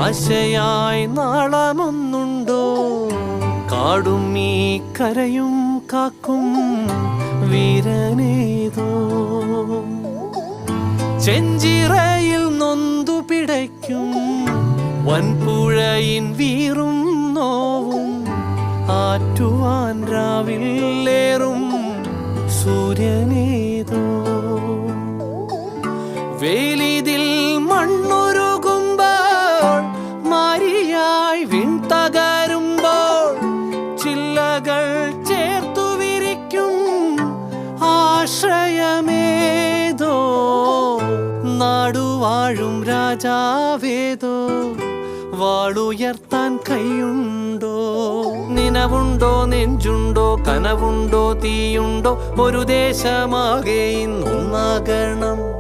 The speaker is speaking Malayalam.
ആശയായി നാളമൊന്നുണ്ടോ? കാടും ഈ കരയും കാക്കും വീരനേതോ. ചെഞ്ചിറയിൽ നൊന്തു പിടയ്ക്കും വൻപുഴയിൻ വീറും നോവും ആറ്റുവാൻ രാവിലേറും സൂര്യനേതോ. വേലിതിൽ മണ്ണുരുകുമ്പോൾ മാരിയായി വിൺ തകരുമ്പോൾ ചില്ലകൾ ചേർത്തു വിരിക്കും ആശ്രയമേതോ. നാടുവാഴും രാജാവേതോ വാളുയർത്താൻ കൈയുണ്ടോ? നിനവുണ്ടോ, നെഞ്ചുണ്ടോ, കനവുണ്ടോ, തീയുണ്ടോ? ഒരു ദേശമാകെ ഇന്നൊന്നാകണം.